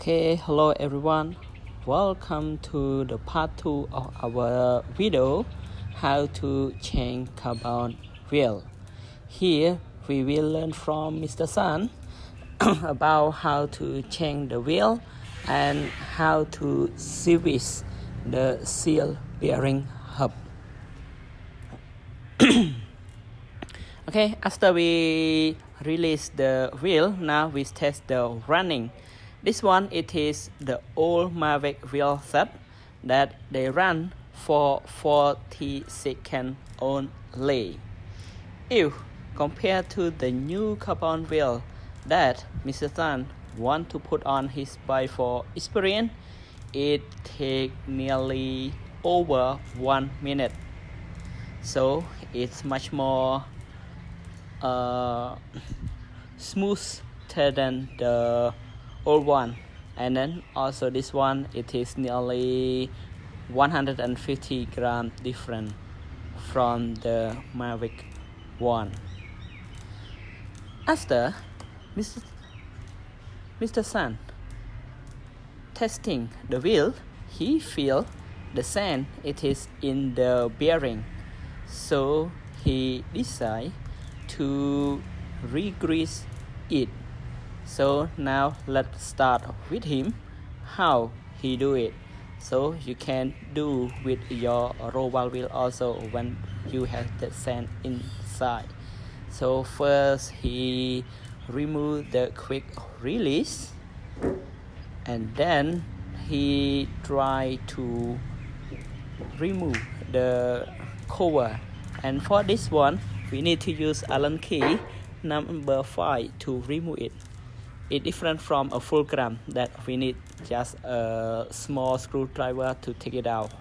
Okay, hello everyone. Welcome to the part 2 of our video how to change carbon wheel. Here we will learn from Mr. San about how to change the wheel and how to service the seal bearing hub. Okay, after we release the wheel, now we test the running. This one, it is the old Mavic wheel set that they run for 40 seconds only. If compared to the new carbon wheel that Mr. Tan want to put on his bike for experience, it takes nearly over 1 minute. So it's much more smoother than the old one, and then also this one, it is nearly 150 grams different from the Mavic one. After Mr. San testing the wheel, he feel the sand it is in the bearing, so he decide to re-grease it. So now let's start with him how he do it. So you can do with your roval wheel also when you have the sand inside. So first he remove the quick release, and then he try to remove the cover, and for this one we need to use Allen key number 5 to remove it. It's different from a fulcrum that we need just a small screwdriver to take it out.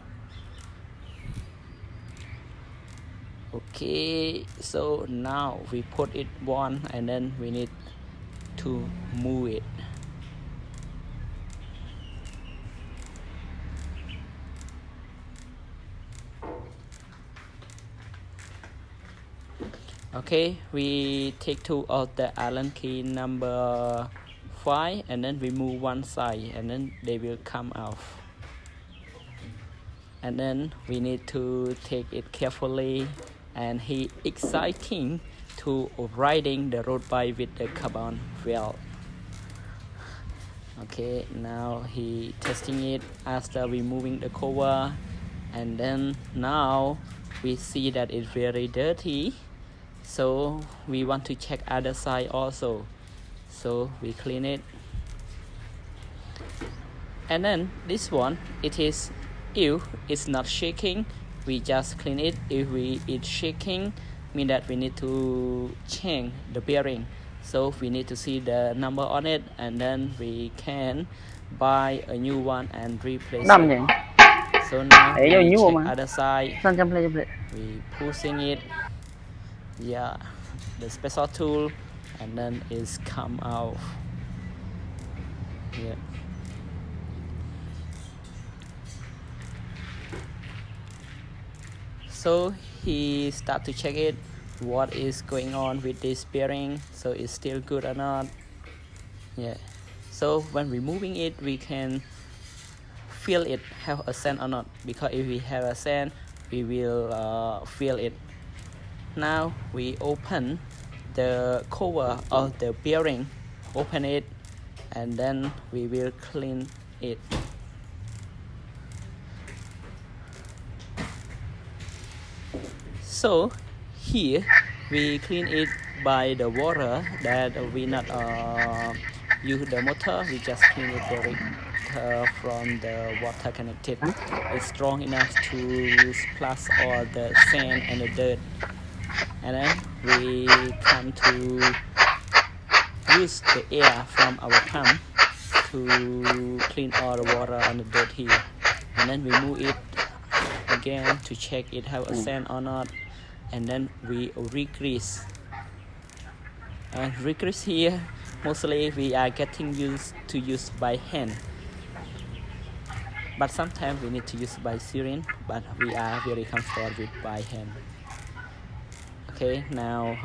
Okay, so now we put it on, and then we need to move it. Okay, we take two of the Allen key number 5, and then we move one side, and then they will come out. And then we need to take it carefully, and he exciting to riding the road bike with the carbon wheel. Okay, now he testing it after removing the cover, and then now we see that it's very dirty. So we want to check other side also. So we clean it. And then this one, it is, if it's not shaking, we just clean it. If it's shaking, mean that we need to change the bearing. So we need to see the number on it, and then we can buy a new one and replace it. So now we check other side. We pushing it. Yeah, the special tool, and then it's come out. Yeah. So he start to check it, what is going on with this bearing, so it's still good or not. Yeah. So when removing it, we can feel it have a sand or not, because if we have a sand, we will feel it. Now we open the cover of the bearing, open it, and then we will clean it. So here we clean it by the water, that we not use the motor, we just clean it direct from the water connected. It's strong enough to splash all the sand and the dirt. And then we come to use the air from our pump to clean all the water and the dirt here. And then we move it again to check it have a sand or not. And then we re-grease. And re-grease here, mostly we are getting used to use by hand. But sometimes we need to use by syringe, but we are very comfortable with by hand. Okay, now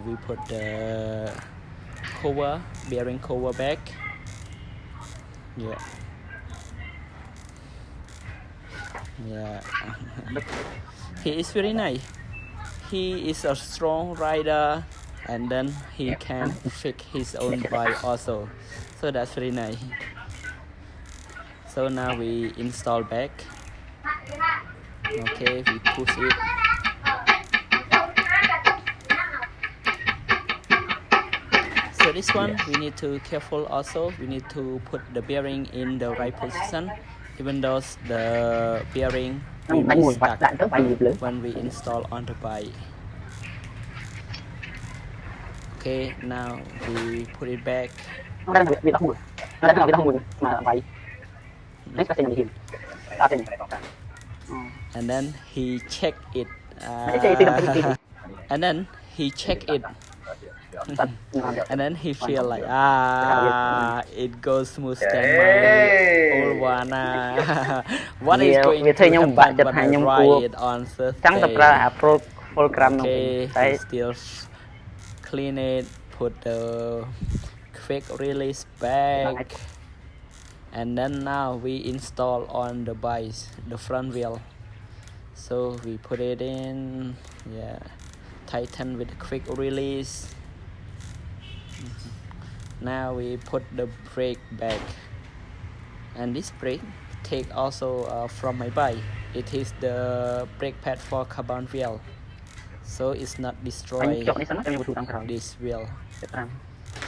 we put the cover, bearing cover back. Yeah. Yeah. He is very nice. He is a strong rider, and then he can fix his own bike also. So that's very nice. So now we install back. Okay, we push it. So this one we need to careful also. We need to put the bearing in the right position, even though the bearing will be stuck when we install on the bike. Okay, now we put it back. And then he checked it. And then he checked it. And then he feel like it goes smooth than my old one. What is going to happen when I ride it on Thursday? Okay, he still clean it, put the quick release back, and then now we install on the bike the front wheel. So we put it in, yeah, tighten with quick release. Now we put the brake back, and this brake take also from my bike. It is the brake pad for carbon wheel, so it's not destroy this wheel.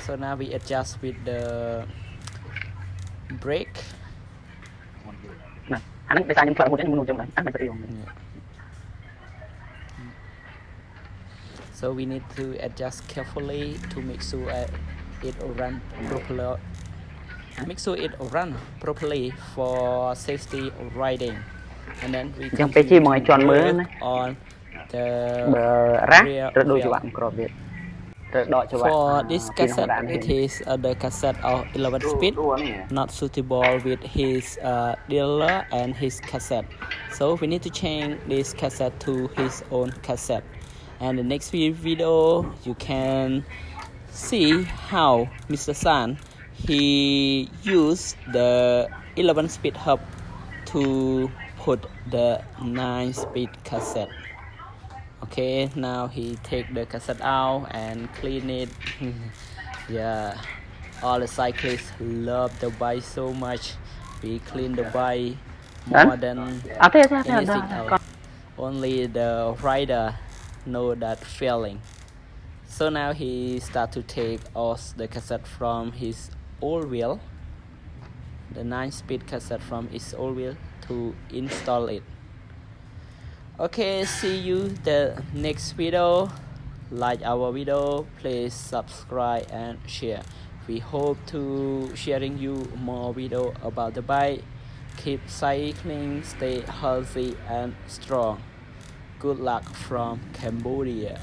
So now we adjust with the brake. So we need to adjust carefully to make sure it run properly. Make sure it run properly for safety riding. And then we continue to work on the rear wheel. For this cassette, it is the cassette of 11 speed, not suitable with his dealer and his cassette. So we need to change this cassette to his own cassette. And the next video, you can see how Mr. San he used the 11 speed hub to put the 9 speed cassette. Okay, now he take the cassette out and clean it. Yeah, all the cyclists love the bike so much. We clean the bike more than anything else. Only the rider know that feeling. So now he start to take off the cassette from his old wheel, the 9-speed cassette from his old wheel, to install it. Okay, see you the next video. Like our video, please subscribe and share. We hope to sharing you more video about the bike. Keep cycling, stay healthy and strong. Good luck from Cambodia.